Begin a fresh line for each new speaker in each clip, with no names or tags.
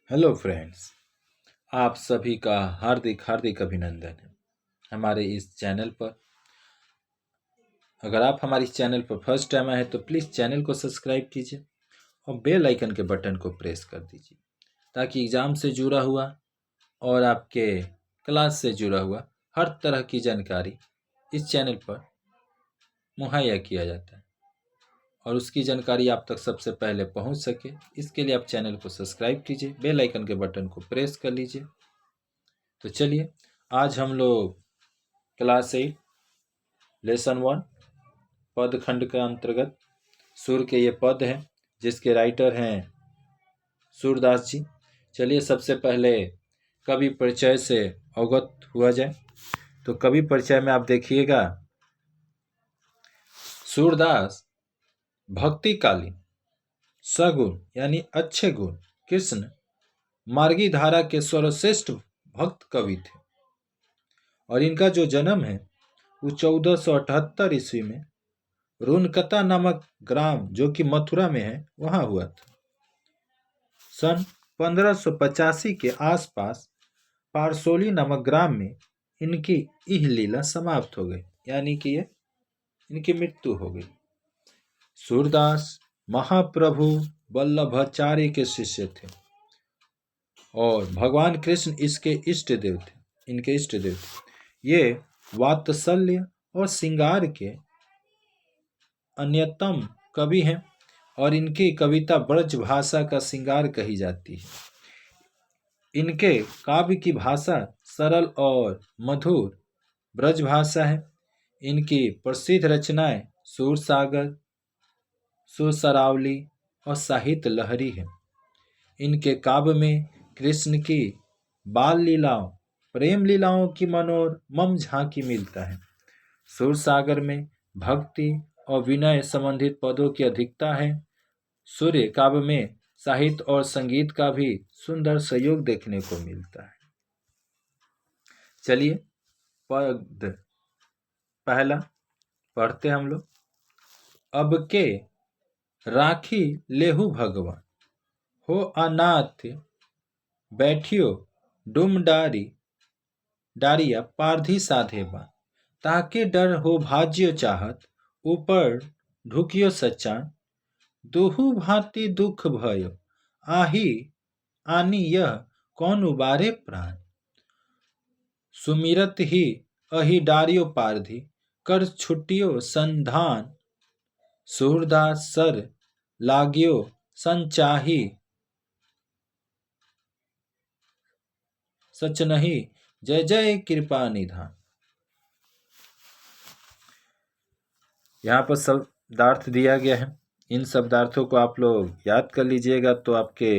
Hello friends, आप सभी का हार्दिक हार्दिक अभिनंदन है हमारे इस चैनल पर। अगर आप हमारे इस चैनल पर फर्स्ट टाइम आए हैं तो प्लीज़ चैनल को सब्सक्राइब कीजिए और बेल आइकन के बटन को प्रेस कर दीजिए ताकि एग्ज़ाम से जुड़ा हुआ और आपके क्लास से जुड़ा हुआ हर तरह की जानकारी इस चैनल पर मुहैया किया जाता है और उसकी जानकारी आप तक सबसे पहले पहुंच सके। इसके लिए आप चैनल को सब्सक्राइब कीजिए, बेल आइकन के बटन को प्रेस कर लीजिए। तो चलिए, आज हम लोग क्लास 8 लेसन 1 पद खंड के अंतर्गत सुर के ये पद हैं जिसके राइटर हैं सूरदास जी। चलिए, सबसे पहले कवि परिचय से अवगत हुआ जाए। तो कवि परिचय में आप देखिएगा, सूरदास भक्तिकालीन सगुण यानी अच्छे गुण कृष्ण मार्गी धारा के सर्वश्रेष्ठ भक्त कवि थे और इनका जो जन्म है वो 1478 ईस्वी में रुनकता नामक ग्राम जो कि मथुरा में है वहां हुआ था। सन 1585 के आसपास पारसोली नामक ग्राम में इनकी यह लीला समाप्त हो गई, यानी कि ये इनकी मृत्यु हो गई। सूरदास महाप्रभु वल्लभाचार्य के शिष्य थे और भगवान कृष्ण इनके इष्ट देव थे। ये वात्सल्य और श्रृंगार के अन्यतम कवि हैं और इनकी कविता ब्रज भाषा का श्रृंगार कही जाती है। इनके काव्य की भाषा सरल और मधुर ब्रज भाषा है। इनकी प्रसिद्ध रचनाएं सूरसागर, सुरसरावली और साहित्य लहरी है। इनके काव्य में कृष्ण की बाल लीलाओं, प्रेम लीलाओं की मनोरम झांकी मिलता है। सूरसागर में भक्ति और विनय संबंधित पदों की अधिकता है। सूर्य काव्य में साहित्य और संगीत का भी सुंदर संयोग देखने को मिलता है। चलिए, पद पहला पढ़ते हम लोग। अब के राखी लेहु भगवान हो अनाथ बैठियो डुम डारिया पारधी साधे बा ताके डर हो भाज्यो चाहत ऊपर ढुकियो सच्चान दुहु भांति दुख भयो आही आनी यह कौन उबारे प्राण सुमिरत ही अहि डारियो पारधी कर छुटियो संधान सूरदास सर लागियो संचाही सच नहीं जय जय कृपा निधान। यहाँ पर शब्दार्थ दिया गया है। इन शब्दार्थों को आप लोग याद कर लीजिएगा तो आपके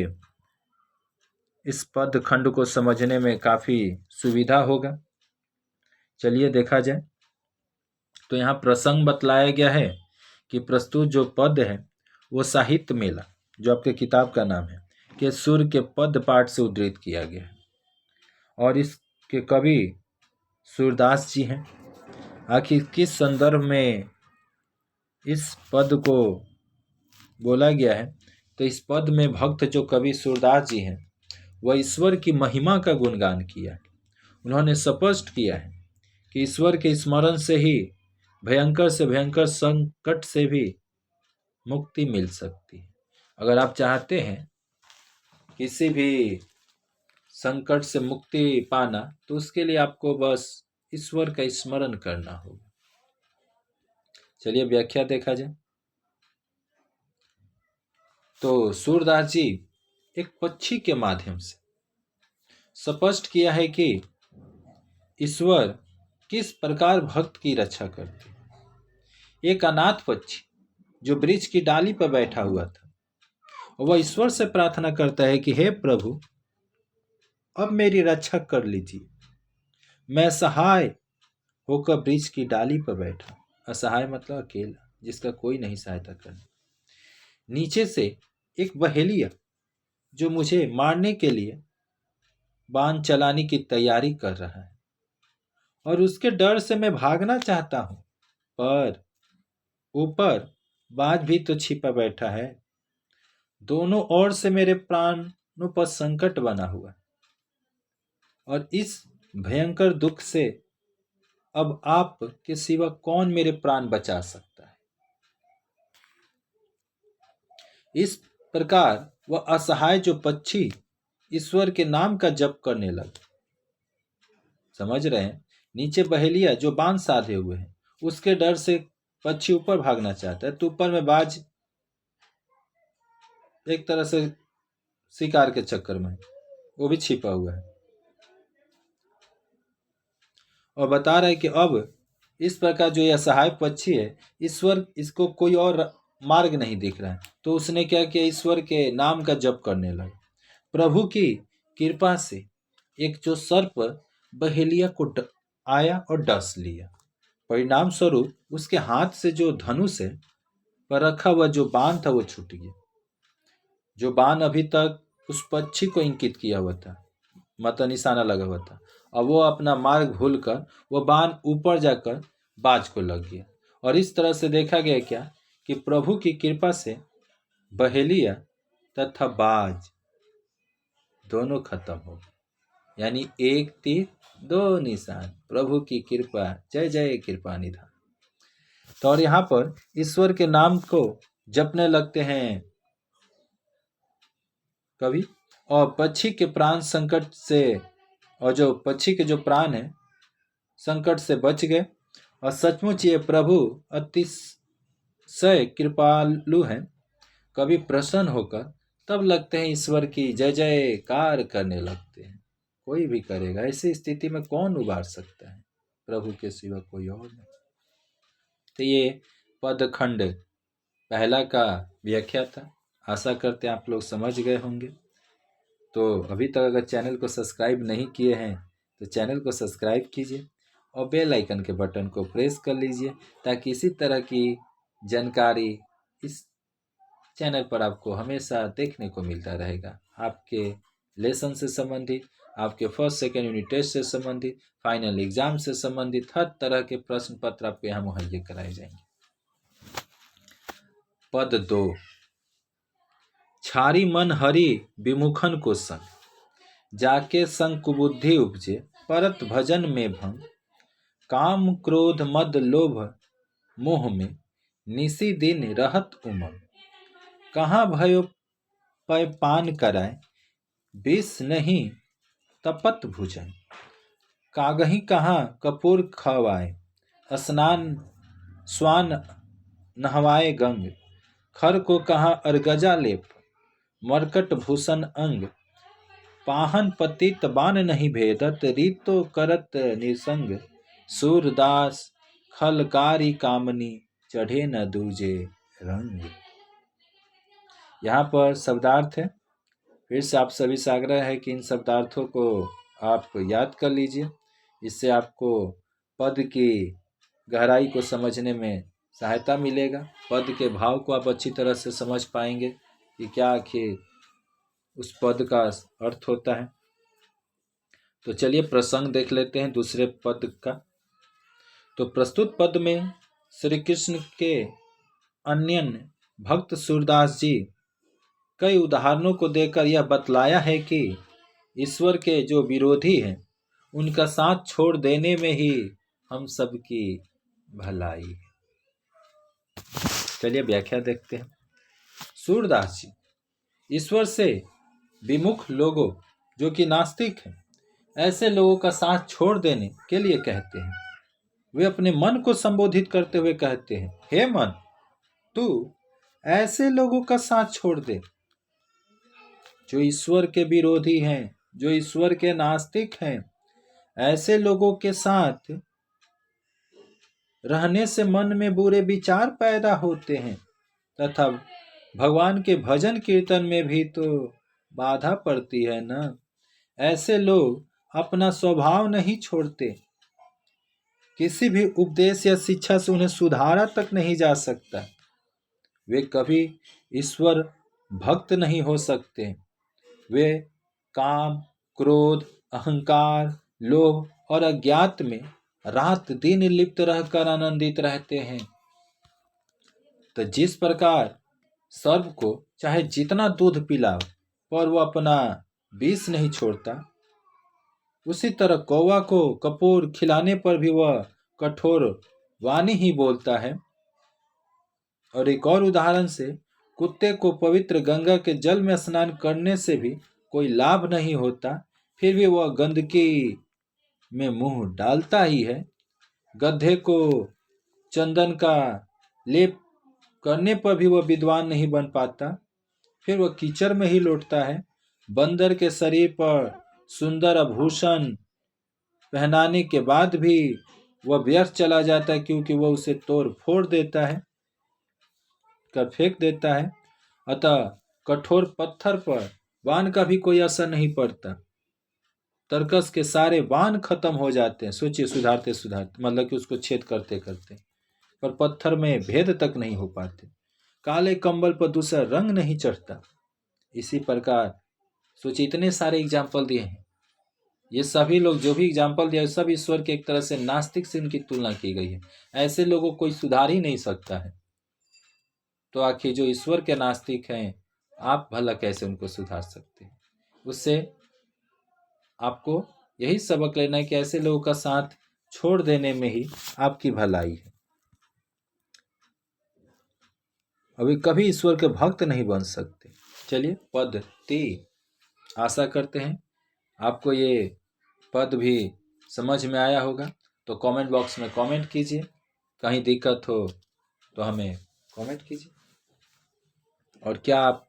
इस पद खंड को समझने में काफी सुविधा होगा। चलिए देखा जाए तो यहाँ प्रसंग बतलाया गया है कि प्रस्तुत जो पद है वो साहित्य मेला, जो आपके किताब का नाम है, के सुर के पद पाठ से उद्धृत किया गया है और इसके कवि सूरदास जी हैं। आखिर किस संदर्भ में इस पद को बोला गया है? तो इस पद में भक्त जो कवि सूरदास जी हैं वह ईश्वर की महिमा का गुणगान किया है। उन्होंने स्पष्ट किया है कि ईश्वर के स्मरण से ही भयंकर से भयंकर संकट से भी मुक्ति मिल सकती है। अगर आप चाहते हैं किसी भी संकट से मुक्ति पाना तो उसके लिए आपको बस ईश्वर का स्मरण करना होगा। चलिए व्याख्या देखा जाए तो सूरदास जी एक पक्षी के माध्यम से स्पष्ट किया है कि ईश्वर किस प्रकार भक्त की रक्षा करते हैं। एक अनाथ पक्षी जो वृक्ष की डाली पर बैठा हुआ था, वह ईश्वर से प्रार्थना करता है कि हे प्रभु, अब मेरी रक्षा कर लीजिए। मैं असहाय होकर वृक्ष की डाली पर बैठा। असहाय मतलब अकेला, जिसका कोई नहीं सहायता करने। नीचे से एक बहेलिया जो मुझे मारने के लिए बाण चलाने की तैयारी कर रहा है और उसके डर से मैं भागना चाहता हूं, पर ऊपर बाज भी तो छिपा बैठा है। दोनों ओर से मेरे प्राण पर संकट बना हुआ, और इस भयंकर दुख से अब आप के सिवा कौन मेरे प्राण बचा सकता है। इस प्रकार वह असहाय जो पक्षी ईश्वर के नाम का जप करने लगा। समझ रहे हैं, नीचे बहेलिया जो बांध साधे हुए हैं, उसके डर से पक्षी ऊपर भागना चाहता है, तो ऊपर में बाज एक तरह से शिकार के चक्कर में वो भी छिपा हुआ है, और बता रहा है कि अब इस प्रकार जो यह असहाय पक्षी है, ईश्वर इसको कोई और मार्ग नहीं दिख रहा है, तो उसने क्या किया, ईश्वर के नाम का जप करने लगा। प्रभु की कृपा से एक जो सर्प बहेलिया को आया और डस लिया। परिणाम स्वरूप उसके हाथ से जो धनुष है पर रखा हुआ जो बाण था वो छूट गया। जो बाण अभी तक उस पक्षी को इंकित किया हुआ था, मतलब निशाना लगा हुआ था, अब वो अपना मार्ग भूलकर वो बाण ऊपर जाकर बाज को लग गया। और इस तरह से देखा गया क्या कि प्रभु की कृपा से बहेलिया तथा बाज दोनों खत्म हो गए, यानी एक तीर दो निशान, प्रभु की कृपा, जय जय कृपा निधान। तो और यहाँ पर ईश्वर के नाम को जपने लगते हैं कभी, और पक्षी के प्राण संकट से, और जो पक्षी के जो प्राण है संकट से बच गए। और सचमुच ये प्रभु अतिशय कृपालु हैं, कभी प्रसन्न होकर तब लगते हैं ईश्वर की जय जयकार करने लगते हैं। कोई भी करेगा, ऐसी स्थिति में कौन उबार सकता है, प्रभु के सिवा कोई और नहीं। तो ये पदखंड पहला का व्याख्या था। आशा करते हैं आप लोग समझ गए होंगे। तो अभी तक अगर चैनल को सब्सक्राइब नहीं किए हैं तो चैनल को सब्सक्राइब कीजिए और बेल आइकन के बटन को प्रेस कर लीजिए, ताकि इसी तरह की जानकारी इस चैनल पर आपको हमेशा देखने को मिलता रहेगा। आपके लेसन से संबंधित, आपके फर्स्ट सेकेंड यूनिट टेस्ट से संबंधित, फाइनल एग्जाम से संबंधित हर तरह के प्रश्न पत्र आपको यहाँ मुहैया कराए जाएंगे। पद 2, छारी मन हरि विमुखन को संग, जाके संग कुबुद्धि उपजे, परत भजन में भंग, काम क्रोध मद लोभ मोह में, निसी दिन रहत उमंग, कहाँ भयो पय पान कराए, विष नहीं तपत भुजन, कागही कहाँ कपूर खवाए, स्नान स्वान नहवाए गंग, खर को कहाँ अर्गजा लेप, मरकट भूषण अंग, पाहन पतित बान नहीं भेदत, रीतो करत निसंग, सूरदास खलकारी कामनी, चढ़े न दूजे रंग। यहाँ पर शब्दार्थ है। फिर से आप सभी से आग्रह है कि इन शब्दार्थों को आप याद कर लीजिए, इससे आपको पद की गहराई को समझने में सहायता मिलेगा। पद के भाव को आप अच्छी तरह से समझ पाएंगे कि क्या आखिर उस पद का अर्थ होता है। तो चलिए प्रसंग देख लेते हैं दूसरे पद का। तो प्रस्तुत पद में श्री कृष्ण के अन्य भक्त सूरदास जी कई उदाहरणों को देकर यह बतलाया है कि ईश्वर के जो विरोधी हैं उनका साथ छोड़ देने में ही हम सबकी भलाई है। चलिए व्याख्या देखते हैं। सूरदास जी ईश्वर से विमुख लोगों जो कि नास्तिक हैं, ऐसे लोगों का साथ छोड़ देने के लिए कहते हैं। वे अपने मन को संबोधित करते हुए कहते हैं, हे मन, तू ऐसे लोगों का साथ छोड़ दे जो ईश्वर के विरोधी हैं, जो ईश्वर के नास्तिक हैं। ऐसे लोगों के साथ रहने से मन में बुरे विचार पैदा होते हैं तथा भगवान के भजन कीर्तन में भी तो बाधा पड़ती है ना। ऐसे लोग अपना स्वभाव नहीं छोड़ते, किसी भी उपदेश या शिक्षा से उन्हें सुधारा तक नहीं जा सकता। वे कभी ईश्वर भक्त नहीं हो सकते। वे काम, क्रोध, अहंकार, लोभ और अज्ञात में रात दिन लिप्त रहकर आनंदित रहते हैं। तो जिस प्रकार सर्प को चाहे जितना दूध पिलाओ पर वो अपना विष नहीं छोड़ता, उसी तरह कौवा को कपूर खिलाने पर भी वह कठोर वाणी ही बोलता है। और एक और उदाहरण से, कुत्ते को पवित्र गंगा के जल में स्नान करने से भी कोई लाभ नहीं होता, फिर भी वह गंदगी में मुंह डालता ही है। गधे को चंदन का लेप करने पर भी वह विद्वान नहीं बन पाता, फिर वह कीचड़ में ही लौटता है। बंदर के शरीर पर सुंदर आभूषण पहनाने के बाद भी वह व्यर्थ चला जाता है, क्योंकि वह उसे तोड़ फोड़ देता है, कर फेंक देता है। अतः कठोर पत्थर पर बाण का भी कोई असर नहीं पड़ता, तरकस के सारे बाण खत्म हो जाते हैं। सोचिए, सुधारते सुधारते, मतलब कि उसको छेद करते करते, पर पत्थर में भेद तक नहीं हो पाते। काले कंबल पर दूसरा रंग नहीं चढ़ता। इसी प्रकार सोचिए, इतने सारे एग्जाम्पल दिए हैं, ये सभी लोग जो भी एग्जाम्पल दिया सब ईश्वर के एक तरह से नास्तिक से इनकी तुलना की गई है। ऐसे लोगों को कोई सुधार ही नहीं सकता है, तो आखिर जो ईश्वर के नास्तिक हैं, आप भला कैसे उनको सुधार सकते हैं? उससे आपको यही सबक लेना है कि ऐसे लोगों का साथ छोड़ देने में ही आपकी भलाई है। अभी कभी ईश्वर के भक्त नहीं बन सकते। चलिए पद 3, आशा करते हैं आपको ये पद भी समझ में आया होगा। तो कमेंट बॉक्स में कमेंट कीजिए, कहीं दिक्कत हो तो हमें कमेंट कीजिए, और क्या आप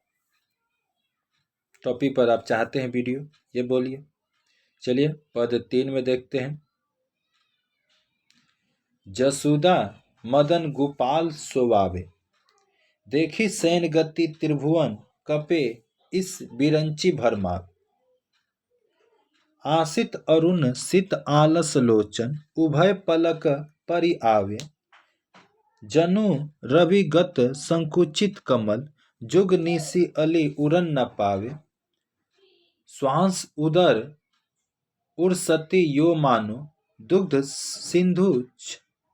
टॉपिक पर आप चाहते हैं वीडियो, ये बोलिए। चलिए पद 3 में देखते हैं। जसुदा मदन गोपाल सोवावे, देखी सैन गति त्रिभुवन कपे इस बिरंची भरमावे। आसित अरुण सित आलस लोचन उभय पलक परि आवे। जनु रविगत संकुचित कमल जुग निसी अली उरन न पावे। श्वास उदर उर्सति यो मानो दुग्ध सिंधु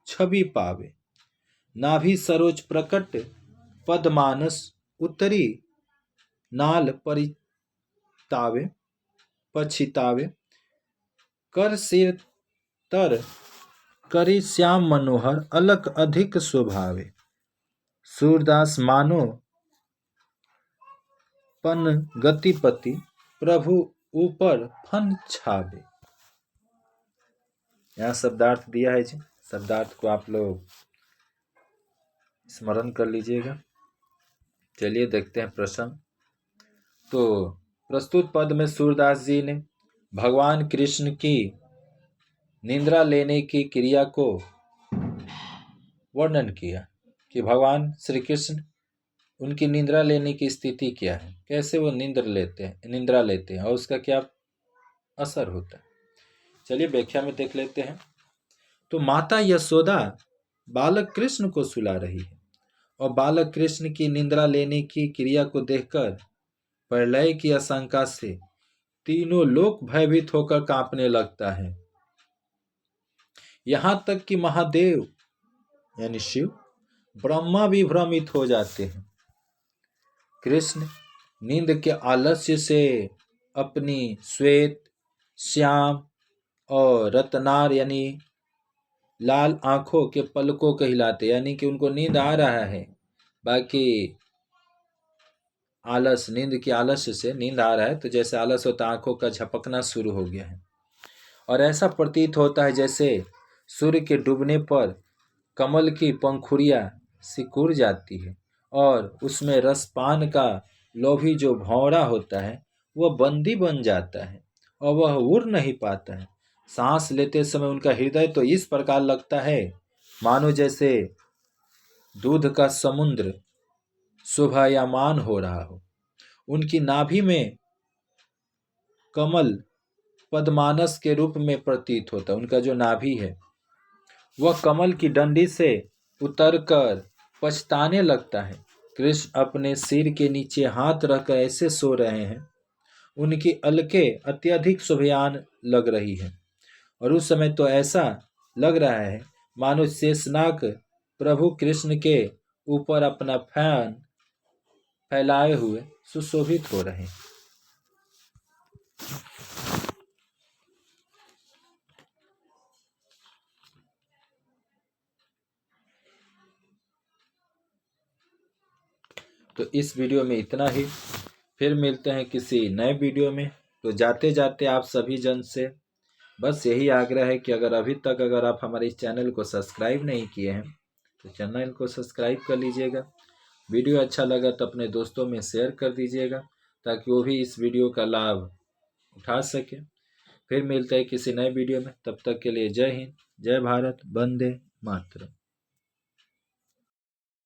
छवि पावे। नाभि सरोज प्रकट पदमानस उत्तरी नाल परितावे पछितावे। कर सिर तर करी श्याम मनोहर अलक अधिक स्वभावे। सूरदास मानो पन गतिपति प्रभु ऊपर फन छावे। यहाँ शब्दार्थ दिया है जी, शब्दार्थ को आप लोग स्मरण कर लीजिएगा। चलिए देखते हैं प्रश्न। तो प्रस्तुत पद में सूरदास जी ने भगवान कृष्ण की निंद्रा लेने की क्रिया को वर्णन किया कि भगवान श्री कृष्ण उनकी निंद्रा लेने की स्थिति क्या है, कैसे वो निंद्रा लेते हैं और उसका क्या असर होता है। चलिए व्याख्या में देख लेते हैं। तो माता यशोदा बालक कृष्ण को सुला रही है, और बालक कृष्ण की निंद्रा लेने की क्रिया को देखकर प्रलय की आशंका से तीनों लोक भयभीत होकर कांपने लगता है। यहां तक कि महादेव यानी शिव, ब्रह्मा भी भ्रमित हो जाते हैं। कृष्ण नींद के आलस्य से अपनी श्वेत, श्याम और रत्नार यानी लाल आंखों के पलकों को हिलाते, यानी कि उनको नींद आ रहा है, बाकी आलस, नींद की आलस्य से नींद आ रहा है, तो जैसे आलस होता आंखों का झपकना शुरू हो गया है। और ऐसा प्रतीत होता है जैसे सूर्य के डूबने पर कमल की पंखुड़ियां सिकुड़ जाती है और उसमें रसपान का लोभी जो भौरा होता है वह बंदी बन जाता है और वह उड़ नहीं पाता है। सांस लेते समय उनका हृदय तो इस प्रकार लगता है मानो जैसे दूध का समुद्र शोभायमान हो रहा हो। उनकी नाभि में कमल पद्मानस के रूप में प्रतीत होता है। उनका जो नाभि है वह कमल की डंडी से उतरकर पछताने लगता है। कृष्ण अपने सिर के नीचे हाथ रखकर ऐसे सो रहे हैं, उनकी अलकें अत्यधिक शोभयान लग रही है, और उस समय तो ऐसा लग रहा है मानो शेषनाग प्रभु कृष्ण के ऊपर अपना फैन फैलाए हुए सुशोभित हो रहे हैं। तो इस वीडियो में इतना ही। फिर मिलते हैं किसी नए वीडियो में। तो जाते जाते आप सभी जन से बस यही आग्रह है कि अगर आप हमारे इस चैनल को सब्सक्राइब नहीं किए हैं तो चैनल को सब्सक्राइब कर लीजिएगा। वीडियो अच्छा लगा तो अपने दोस्तों में शेयर कर दीजिएगा ताकि वो भी इस वीडियो का लाभ उठा सके। फिर मिलते हैं किसी नए वीडियो में, तब तक के लिए जय हिंद, जय भारत, वंदे मातरम।